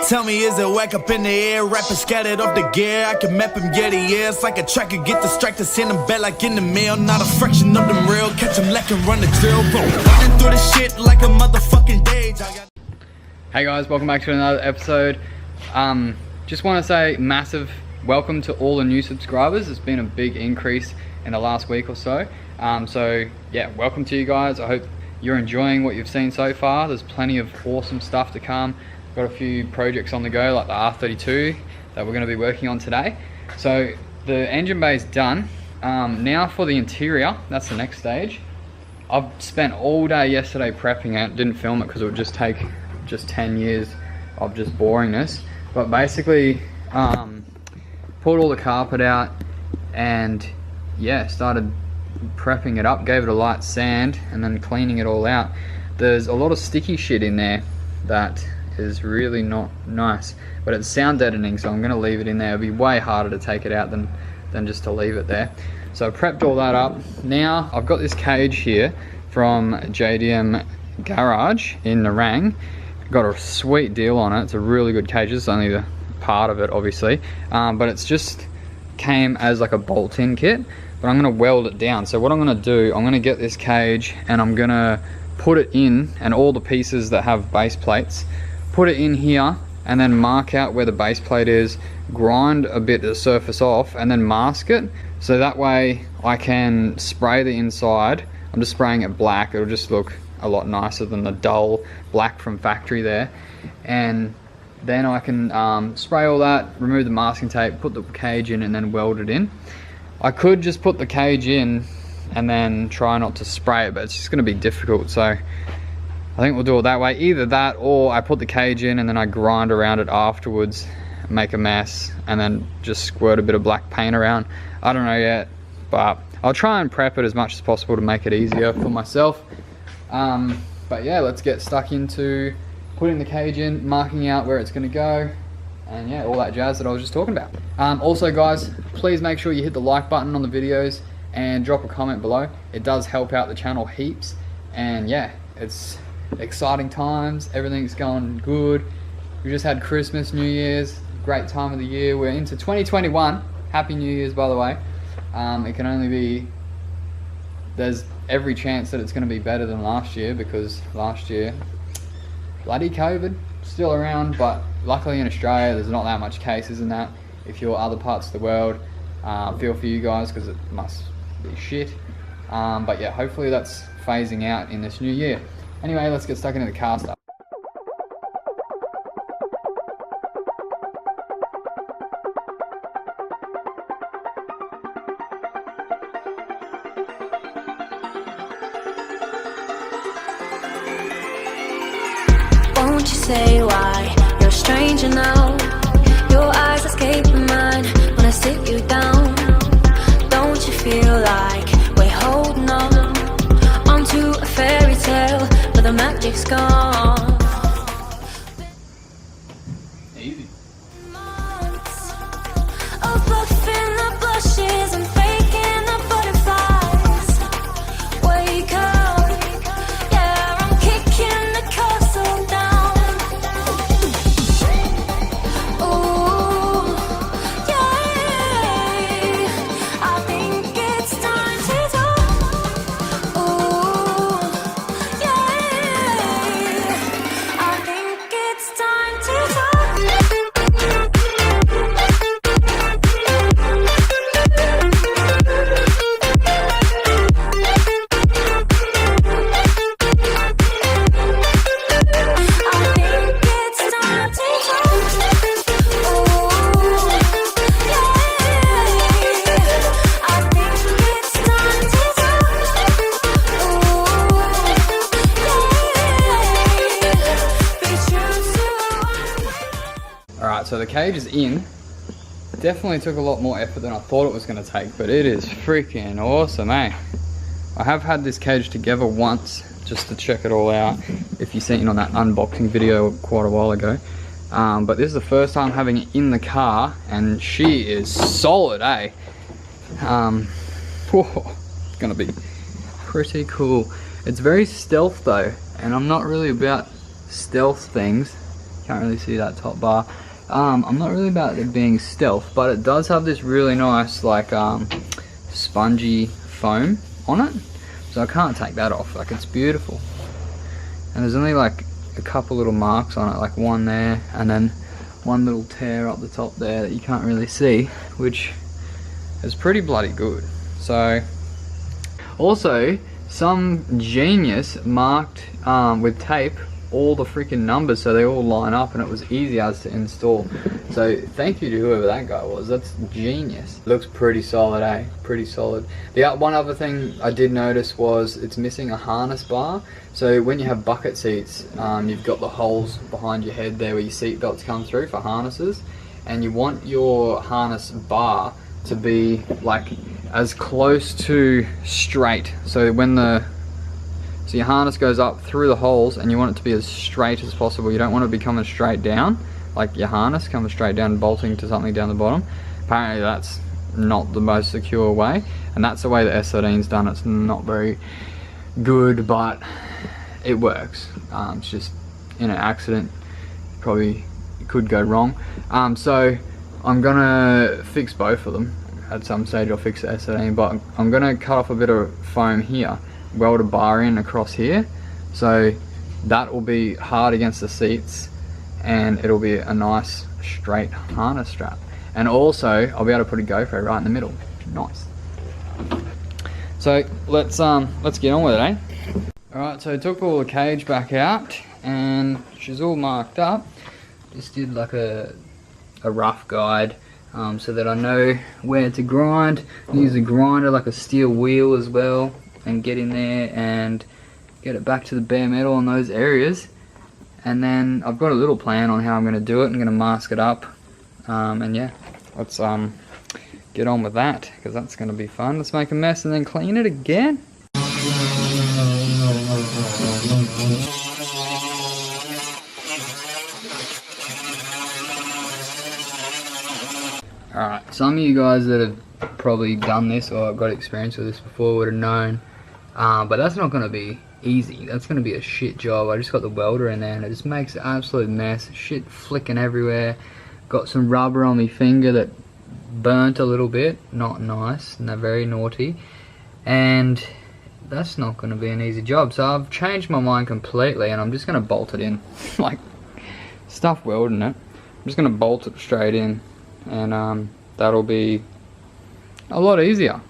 Tell me, is it whack up in the air? Rapping scattered off the gear. I can map him, yeah, yeah. It's like a tracker, get distracted, send him back like in the mail. Not a fraction of them real. Catch him lacking, run the drill. Running through the shit like a motherfucking dage. Hey guys, welcome back to another episode. Just want to say massive welcome to all the new subscribers. It's been a big increase in the last week or so. So yeah, welcome to you guys. I hope you're enjoying what you've seen so far. There's plenty of awesome stuff to come. Got a few projects on the go, like the R32 that we're going to be working on today. So the engine bay is done. Now for the interior, that's the next stage. I've spent all day yesterday prepping it. Didn't film it because it would just take just 10 years of just boringness. But basically, pulled all the carpet out and yeah, started prepping it up, gave it a light sand and then cleaning it all out. There's a lot of sticky shit in there that is really not nice, but it's sound deadening, so I'm going to leave it in there. It'll be way harder to take it out than just to leave it there. So I prepped all that up. Now I've got this cage here from JDM Garage in Nerang. Got a sweet deal on it. It's a really good cage. It's only the part of it obviously, but it's just came as like a bolt-in kit, but I'm going to weld it down. So what I'm going to do, I'm going to get this cage and I'm going to put it in, and all the pieces that have base plates, put it in here and then mark out where the base plate is, grind a bit of the surface off and then mask it, so that way I can spray the inside. I'm just spraying it black. It'll just look a lot nicer than the dull black from factory there, and then I can spray all that, remove the masking tape, put the cage in and then weld it in. I could just put the cage in and then try not to spray it, but it's just going to be difficult, so I think we'll do it that way. Either that, or I put the cage in and then I grind around it afterwards, make a mess, and then just squirt a bit of black paint around. I don't know yet, but I'll try and prep it as much as possible to make it easier for myself. But yeah, let's get stuck into putting the cage in, marking out where it's going to go, and yeah, all that jazz that I was just talking about. Also guys, please make sure you hit the like button on the videos and drop a comment below. It does help out the channel heaps, and yeah, it's exciting times. Everything's going good. We just had Christmas, New Year's, great time of the year. We're into 2021. Happy New Year's, by the way. It can only be, there's every chance that it's going to be better than last year, because last year, bloody COVID, still around, but luckily in Australia there's not that much cases in that. If you're other parts of the world, feel for you guys, because it must be shit. But yeah, hopefully that's phasing out in this new year. Anyway, let's get stuck into the car stuff. Won't you say why you're a stranger now? Your eyes escape mine when I sit you down. Don't you feel like we're holding on onto a fairy tale where the magic's gone? Easy. Months of buffing the blushes and faking the butterflies. Wake up, yeah, I'm kicking the castle down. Ooh, yeah, I think it's time to talk. Ooh, yeah, I think it's time to talk. Alright, so the cage is in. Definitely took a lot more effort than I thought it was going to take, but it is freaking awesome, eh? I have had this cage together once just to check it all out, if you've seen on that unboxing video quite a while ago. But this is the first time having it in the car, and she is solid, eh? Whoa, it's gonna be pretty cool. It's very stealth though, and I'm not really about stealth things. Can't really see that top bar. I'm not really about it being stealth, but it does have this really nice like spongy foam on it, so I can't take that off. Like, it's beautiful. And there's only like a couple little marks on it, like one there and then one little tear up the top there that you can't really see, which is pretty bloody good. So also some genius marked with tape all the freaking numbers so they all line up, and it was easy as to install. So thank you to whoever that guy was. That's genius. Looks pretty solid, eh? Pretty solid. The one other thing I did notice was it's missing a harness bar. So when you have bucket seats, you've got the holes behind your head there where your seat belts come through for harnesses, and you want your harness bar to be like as close to straight. So when your harness goes up through the holes, and you want it to be as straight as possible. You don't want it to be coming straight down, like your harness coming straight down and bolting to something down the bottom. Apparently that's not the most secure way, and that's the way the S13's done. It's not very good, but it works. It's just in an accident, probably could go wrong. So I'm gonna fix both of them. At some stage I'll fix the S13, but I'm gonna cut off a bit of foam here, weld a bar in across here, so that will be hard against the seats and it'll be a nice straight harness strap. And also I'll be able to put a GoPro right in the middle. Nice. So let's get on with it, eh? Alright, so I took all the cage back out and she's all marked up. Just did like a rough guide so that I know where to grind. Use a grinder, like a steel wheel as well, and get in there and get it back to the bare metal on those areas. And then I've got a little plan on how I'm going to do it. I'm going to mask it up, and yeah, let's get on with that, because that's going to be fun. Let's make a mess and then clean it again. Alright, some of you guys that have probably done this or got experience with this before would have known, but that's not going to be easy. That's going to be a shit job. I just got the welder in there and it just makes an absolute mess. Shit flicking everywhere. Got some rubber on my finger that burnt a little bit. Not nice, and they're very naughty. And that's not going to be an easy job. So I've changed my mind completely and I'm just going to bolt it in. Like, stuff welding it. I'm just going to bolt it straight in. And that'll be a lot easier.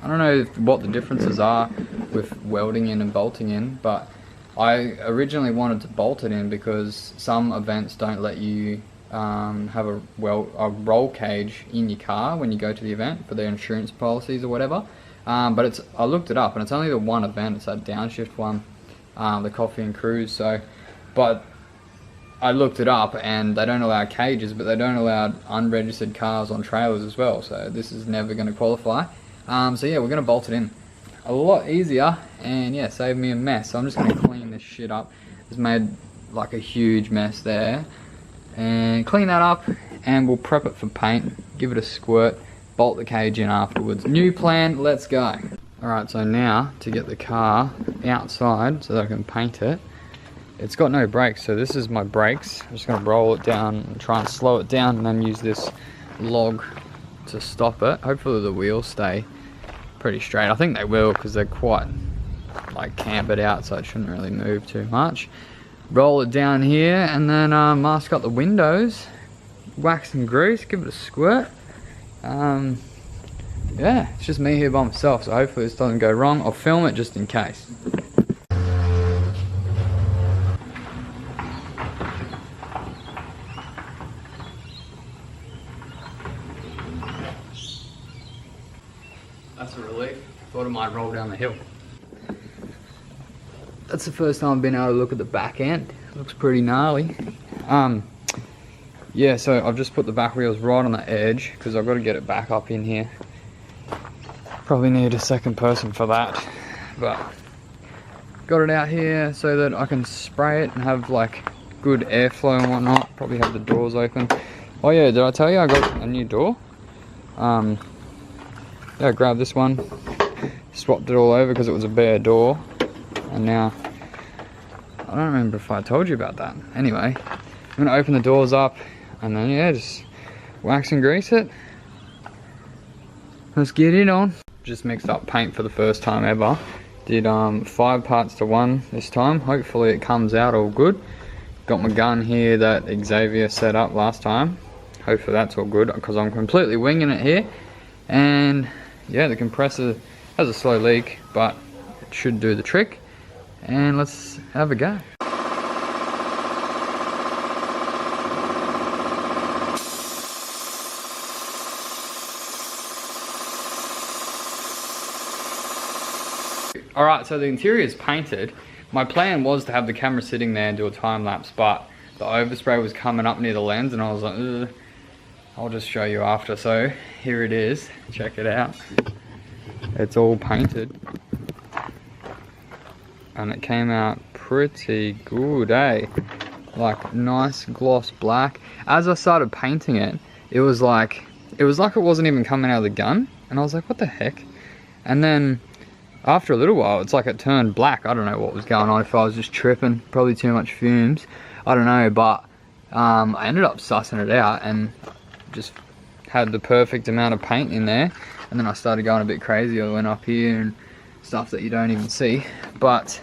I don't know what the differences are with welding in and bolting in, but I originally wanted to bolt it in because some events don't let you have a roll cage in your car when you go to the event for their insurance policies or whatever. But I looked it up and it's only the one event. It's that downshift one, the Coffee and Cruise. So, but I looked it up and they don't allow cages, but they don't allow unregistered cars on trailers as well, so this is never going to qualify. So yeah, we're going to bolt it in. A lot easier, and yeah, save me a mess. So I'm just going to clean this shit up. It's made like a huge mess there. And clean that up, and we'll prep it for paint, give it a squirt, bolt the cage in afterwards. New plan, let's go. Alright, so now to get the car outside so that I can paint it. It's got no brakes, so this is my brakes. I'm just going to roll it down and try and slow it down, and then use this log to stop it. Hopefully the wheels stay pretty straight. I think they will, because they're quite like cambered out, so it shouldn't really move too much. Roll it down here and then mask up the windows, wax and grease, give it a squirt. Yeah, it's just me here by myself, so hopefully this doesn't go wrong. I'll film it just in case. That's a relief. Thought it might roll down the hill. That's the first time I've been able to look at the back end. It looks pretty gnarly. Yeah, so I've just put the back wheels right on the edge because I've got to get it back up in here. Probably need a second person for that, but got it out here so that I can spray it and have like good airflow and whatnot. Probably have the doors open. Oh yeah, did I tell you I got a new door? Yeah, I grabbed this one, swapped it all over because it was a bare door, and now I don't remember if I told you about that. Anyway, I'm gonna open the doors up and then yeah, just wax and grease it. Let's get it on. Just mixed up paint for the first time ever. Did 5 parts to 1 this time. Hopefully it comes out all good. Got my gun here that Xavier set up last time. Hopefully that's all good because I'm completely winging it here. And yeah, the compressor has a slow leak, but it should do the trick. And let's have a go. Alright, so the interior is painted. My plan was to have the camera sitting there and do a time lapse, but the overspray was coming up near the lens and I was like, ugh. I'll just show you after. So here it is, check it out. It's all painted. And it came out pretty good, eh? Like nice gloss black. As I started painting it, it was like it wasn't even coming out of the gun. And I was like, what the heck? And then after a little while, it's like it turned black. I don't know what was going on, if I was just tripping, probably too much fumes. I don't know, but I ended up sussing it out and just had the perfect amount of paint in there. And then I started going a bit crazy. I went up here and stuff that you don't even see. But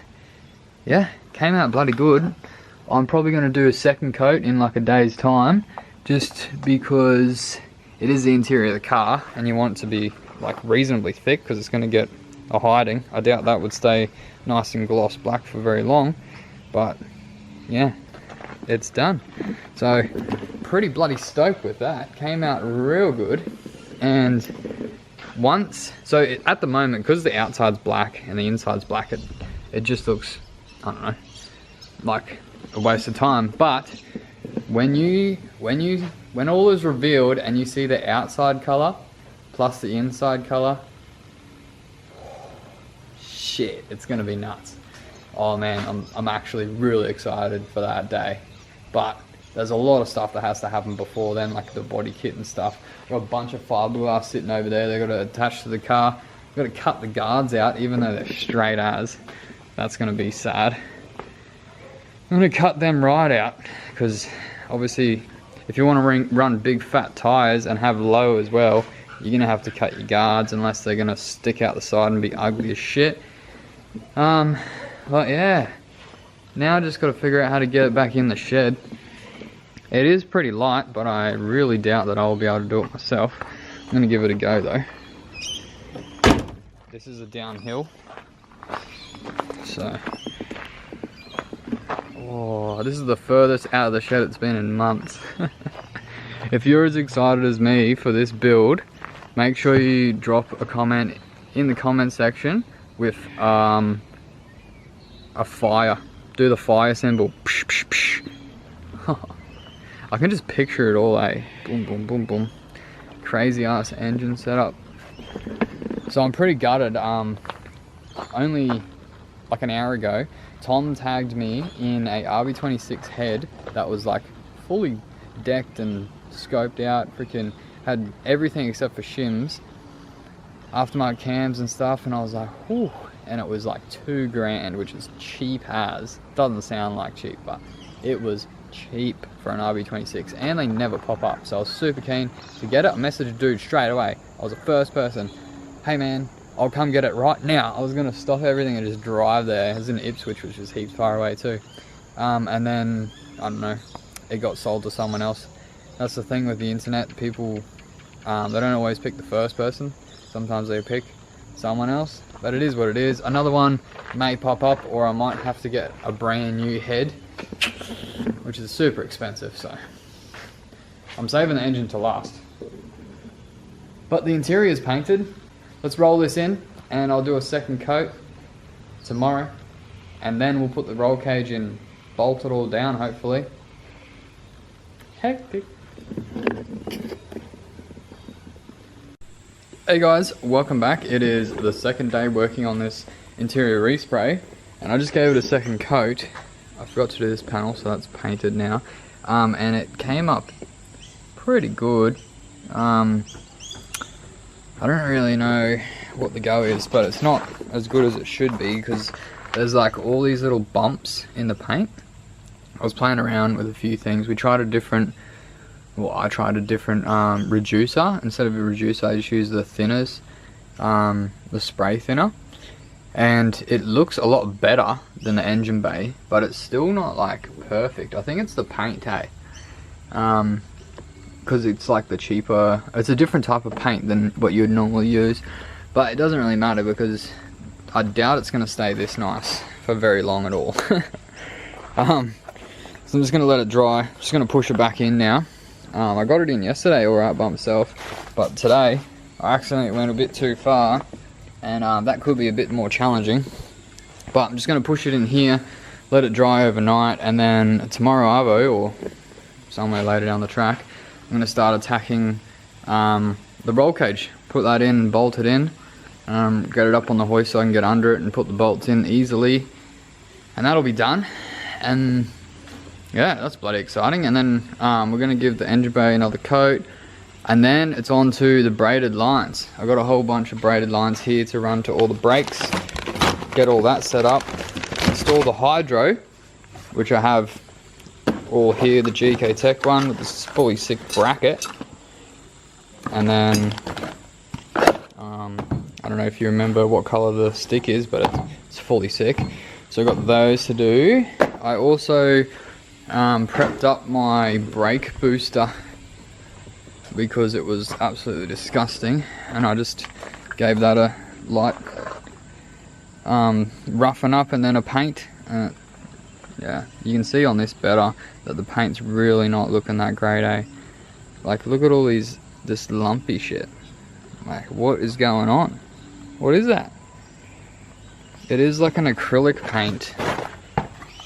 yeah, came out bloody good. I'm probably going to do a second coat in like a day's time, just because it is the interior of the car and you want it to be like reasonably thick because it's going to get a hiding. I doubt that would stay nice and gloss black for very long, but yeah, it's done. So pretty bloody stoked with that. Came out real good. And at the moment, because the outside's black and the inside's black, it just looks, I don't know, like a waste of time. But when all is revealed and you see the outside color plus the inside color, shit, it's gonna be nuts. Oh man, I'm actually really excited for that day. But there's a lot of stuff that has to happen before then, like the body kit and stuff. Got a bunch of fiberglass sitting over there. They've got to attach to the car. Got to cut the guards out, even though they're straight as. That's gonna be sad. I'm gonna cut them right out because obviously, if you want to run big fat tires and have low as well, you're gonna have to cut your guards unless they're gonna stick out the side and be ugly as shit. But yeah, now I just got to figure out how to get it back in the shed. It is pretty light, but I really doubt that I'll be able to do it myself. I'm gonna give it a go though. This is a downhill, so oh, this is the furthest out of the shed it's been in months. If you're as excited as me for this build, make sure you drop a comment in the comment section with a fire. Do the fire symbol. Psh, psh, psh. I can just picture it all, eh? Boom, boom, boom, boom. Crazy ass engine setup. So I'm pretty gutted. Only like an hour ago, Tom tagged me in a RB26 head that was like fully decked and scoped out. Freaking had everything except for shims, aftermarket cams and stuff, and I was like, whew. And it was like $2,000, which is cheap as. Doesn't sound like cheap, but it was cheap for an RB26, and they never pop up. So I was super keen to get it. I messaged a dude straight away. I was the first person. Hey man, I'll come get it right now. I was gonna stop everything and just drive there. It was in Ipswich, which was heaps far away too. And then, I don't know, it got sold to someone else. That's the thing with the internet. People, they don't always pick the first person. Sometimes they pick someone else, but it is what it is. Another one may pop up, or I might have to get a brand new head, which is super expensive, so I'm saving the engine to last. But the interior is painted. Let's roll this in, and I'll do a second coat tomorrow, and then we'll put the roll cage in, bolt it all down, hopefully. Hectic. Hey guys, welcome back. It is the second day working on this interior respray, and I just gave it a second coat. I forgot to do this panel, so that's painted now. And it came up pretty good. I don't really know what the go is, but it's not as good as it should be because there's like all these little bumps in the paint. I was playing around with a few things. We tried a different, well, I tried a different reducer. Instead of a reducer, I just used the thinners, the spray thinner, and it looks a lot better than the engine bay, but it's still not like perfect. I think it's the paint, hey, because it's like the cheaper, it's a different type of paint than what you'd normally use, but it doesn't really matter because I doubt it's going to stay this nice for very long at all. So I'm just going to let it dry. I'm just going to push it back in now. I got it in yesterday alright by myself, but today I accidentally went a bit too far, and that could be a bit more challenging. But I'm just going to push it in here, let it dry overnight, and then tomorrow arvo, or somewhere later down the track, I'm going to start attacking the roll cage. Put that in, bolt it in, get it up on the hoist so I can get under it and put the bolts in easily, and that'll be done. And yeah, that's bloody exciting. And then we're going to give the engine bay another coat, and then it's on to the braided lines. I've got a whole bunch of braided lines here to run to all the brakes, get all that set up, install the hydro, which I have all here, the GK Tech one with this fully sick bracket. And then I don't know if you remember what color the stick is, but it's fully sick. So I've got those to do. I also prepped up my brake booster because it was absolutely disgusting, and I just gave that a light roughen up and then a paint. Yeah, you can see on this better that the paint's really not looking that great, eh? Like, look at all this lumpy shit. Like, what is going on? What is that? It is like an acrylic paint,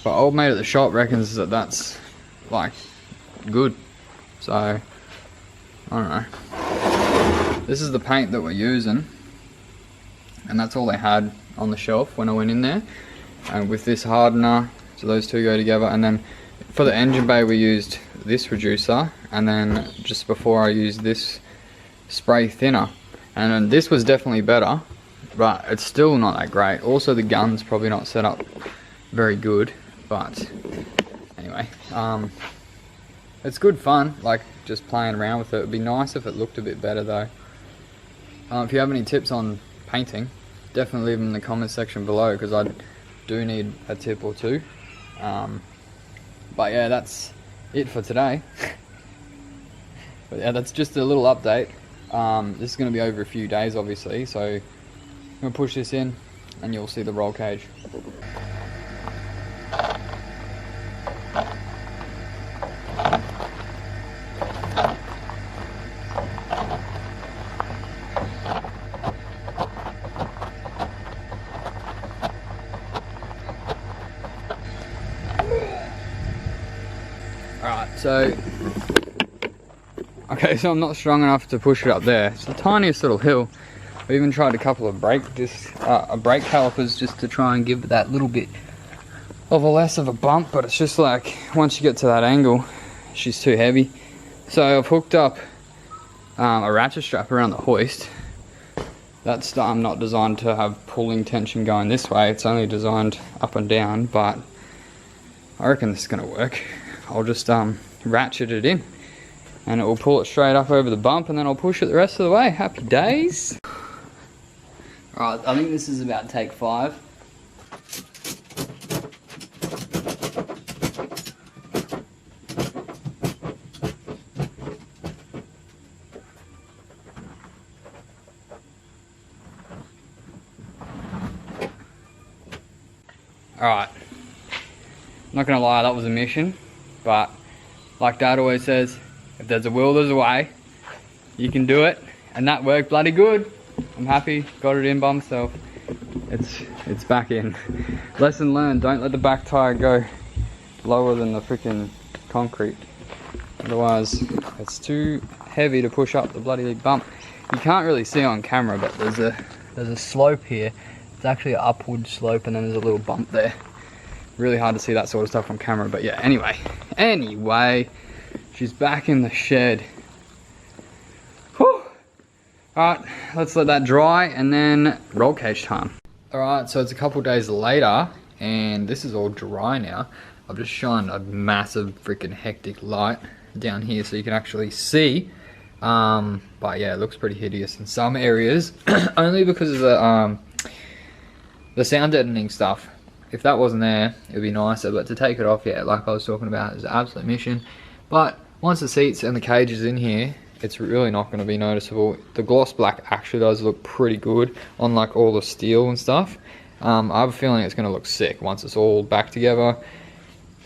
but old mate at the shop reckons that that's like good. So I don't know. This is the paint that we're using, and that's all they had on the shelf when I went in there, and with this hardener, so those two go together. And then for the engine bay we used this reducer, and then just before I used this spray thinner, and then this was definitely better, but it's still not that great. Also the gun's probably not set up very good, but anyway, it's good fun, like just playing around with it. It'd be nice if it looked a bit better though. If you have any tips on painting, definitely leave them in the comment section below, because I do need a tip or two. But yeah, that's it for today. But yeah, that's just a little update. This is going to be over a few days obviously, so I'm going to push this in and you'll see the roll cage. Alright, so I'm not strong enough to push it up there. It's the tiniest little hill. I even tried a couple of brake calipers just to try and give that little bit of a less of a bump, but it's just like once you get to that angle, she's too heavy. So I've hooked up a ratchet strap around the hoist. That's not designed to have pulling tension going this way. It's only designed up and down, but I reckon this is going to work. I'll just ratchet it in, and it will pull it straight up over the bump, and then I'll push it the rest of the way. Happy days. Alright, I think this is about take 5. Alright, not gonna lie, that was a mission, but like Dad always says, if there's a will, there's a way. You can do it, and that worked bloody good. I'm happy, got it in by myself. It's back in. Lesson learned, don't let the back tire go lower than the freaking concrete. Otherwise, it's too heavy to push up the bloody bump. You can't really see on camera, but there's a slope here. It's actually an upward slope, and then there's a little bump there. Really hard to see that sort of stuff on camera, but yeah, anyway, she's back in the shed. Whew. Alright, let's let that dry, and then roll cage time. Alright, so it's a couple days later, and this is all dry now. I've just shined a massive freaking hectic light down here so you can actually see. But yeah, it looks pretty hideous in some areas, only because of the sound deadening stuff. If that wasn't there, it'd be nicer, but to take it off, yeah, like I was talking about, is an absolute mission. But once the seats and the cage is in here, it's really not going to be noticeable. The gloss black actually does look pretty good on like all the steel and stuff. I have a feeling it's going to look sick once it's all back together.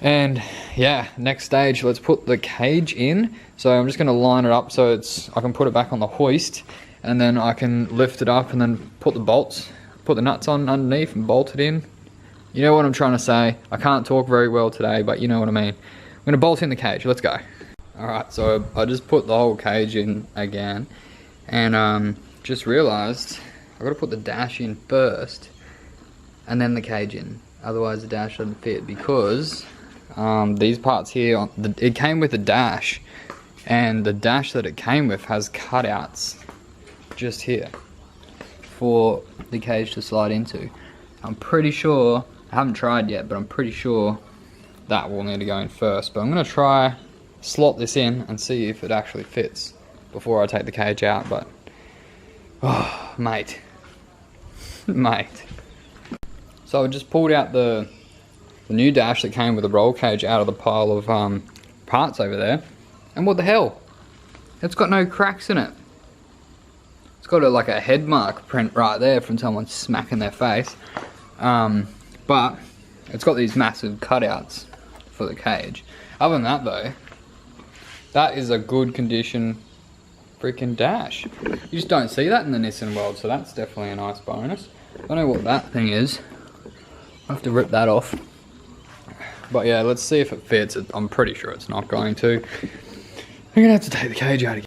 And yeah, next stage, let's put the cage in. So I'm just going to line it up so I can put it back on the hoist, and then I can lift it up and then put the nuts on underneath and bolt it in. You know what I'm trying to say. I can't talk very well today, but you know what I mean. I'm going to bolt in the cage. Let's go. Alright, so I just put the whole cage in again, and just realised I've got to put the dash in first and then the cage in, otherwise the dash doesn't fit, because these parts here, it came with a dash, and the dash that it came with has cutouts just here for the cage to slide into. I'm pretty sure, I haven't tried yet, but I'm pretty sure that will need to go in first, but I'm going to try slot this in and see if it actually fits before I take the cage out. But oh mate so I just pulled out the new dash that came with the roll cage out of the pile of parts over there, and what the hell, it's got no cracks in it. It's got like a head mark print right there from someone smacking their face, but it's got these massive cutouts for the cage. Other than that though, that is a good condition freaking dash. You just don't see that in the Nissan world, so that's definitely a nice bonus. I don't know what that thing is. I'll have to rip that off. But yeah, let's see if it fits. I'm pretty sure it's not going to. I'm gonna have to take the cage out again.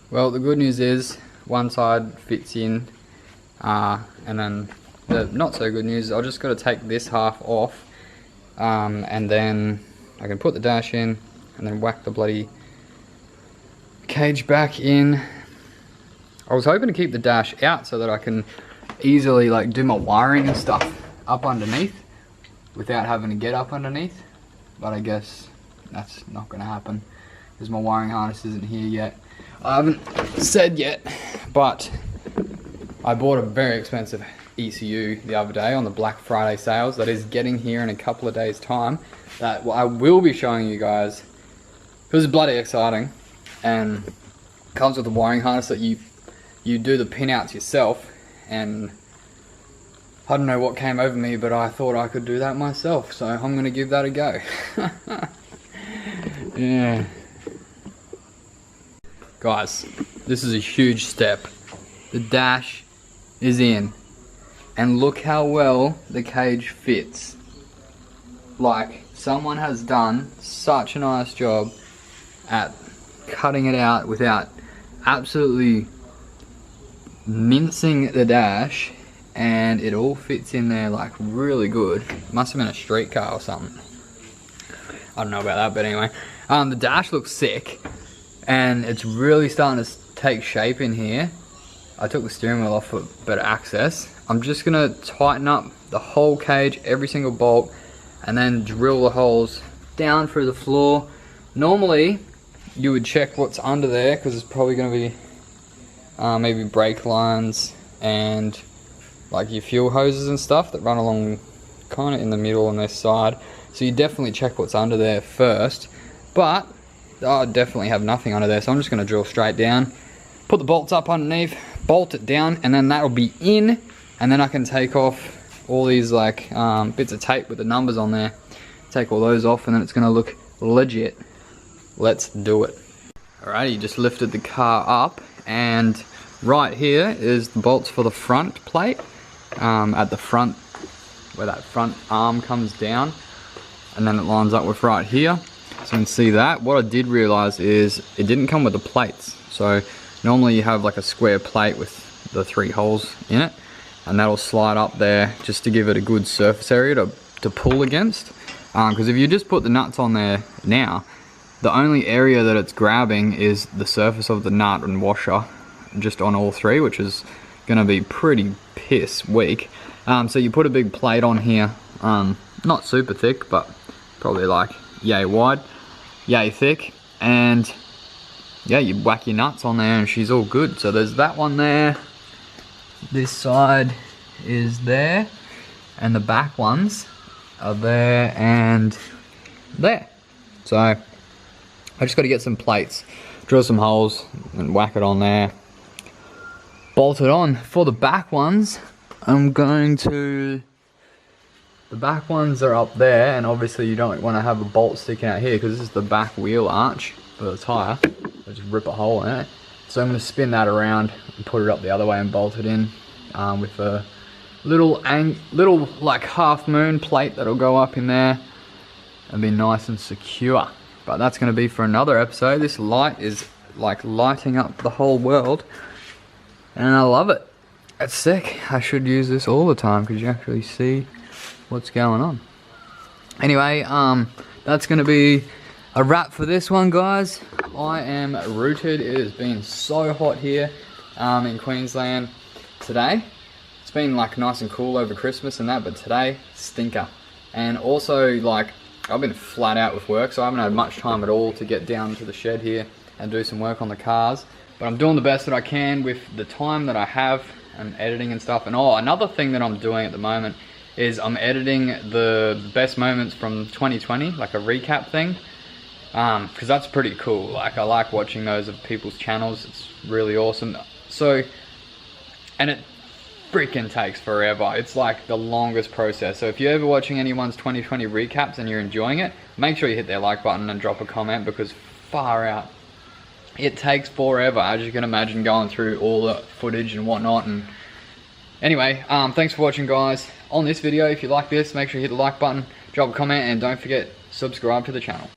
Well, the good news is one side fits in, and then the not so good news is I just got to take this half off, and then I can put the dash in and then whack the bloody cage back in. I was hoping to keep the dash out so that I can easily like do my wiring and stuff up underneath without having to get up underneath, but I guess that's not going to happen because my wiring harness isn't here yet. I haven't said yet, but I bought a very expensive ECU the other day on the Black Friday sales that is getting here in a couple of days time, that I will be showing you guys. It was bloody exciting, and comes with a wiring harness that you do the pinouts yourself, and I don't know what came over me, but I thought I could do that myself, so I'm going to give that a go. Yeah. Guys, this is a huge step. The dash is in, and look how well the cage fits. Like, someone has done such a nice job at cutting it out without absolutely mincing the dash, and it all fits in there like really good. Must have been a street car or something. I don't know about that, but anyway. The dash looks sick, and it's really starting to take shape in here. I took the steering wheel off for better access. I'm just gonna tighten up the whole cage, every single bolt, and then drill the holes down through the floor. Normally, you would check what's under there, because it's probably going to be maybe brake lines and like your fuel hoses and stuff that run along kind of in the middle on this side. So you definitely check what's under there first, but I definitely have nothing under there, so I'm just going to drill straight down, put the bolts up underneath, bolt it down, and then that'll be in, and then I can take off all these like bits of tape with the numbers on there, take all those off, and then it's going to look legit. Let's do it. Alrighty, just lifted the car up, and right here is the bolts for the front plate, at the front where that front arm comes down, and then it lines up with right here. So you can see that. What I did realize is it didn't come with the plates. So normally you have like a square plate with the 3 holes in it, and that'll slide up there just to give it a good surface area to pull against. Because if you just put the nuts on there now, the only area that it's grabbing is the surface of the nut and washer, just on all 3, which is going to be pretty piss weak. So you put a big plate on here, not super thick, but probably like yay wide, yay thick, and yeah, you whack your nuts on there and she's all good. So there's that one there, this side is there, and the back ones are there and there. So I just got to get some plates, drill some holes and whack it on there, bolt it on. For the back ones, I'm going to, the back ones are up there, and obviously you don't want to have a bolt sticking out here because this is the back wheel arch for the tyre. I just rip a hole in it. So I'm going to spin that around and put it up the other way and bolt it in with a little like half moon plate that'll go up in there and be nice and secure. But that's going to be for another episode. This light is like lighting up the whole world and I love it. It's sick. I should use this all the time because you actually see what's going on. Anyway, that's going to be a wrap for this one, guys. I am rooted. It has been so hot here in Queensland today. It's been like nice and cool over Christmas and that, but today, stinker. And also, like, I've been flat out with work, so I haven't had much time at all to get down to the shed here and do some work on the cars. But I'm doing the best that I can with the time that I have and editing and stuff. And oh, another thing that I'm doing at the moment is I'm editing the best moments from 2020, like a recap thing. Because that's pretty cool. Like, I like watching those of people's channels. It's really awesome. So, and it freaking takes forever. It's like the longest process. So if you're ever watching anyone's 2020 recaps and you're enjoying it, make sure you hit their like button and drop a comment, because far out, it takes forever. As you can imagine, going through all the footage and whatnot. And anyway, thanks for watching, guys. On this video, if you like this, make sure you hit the like button, drop a comment, and don't forget, subscribe to the channel.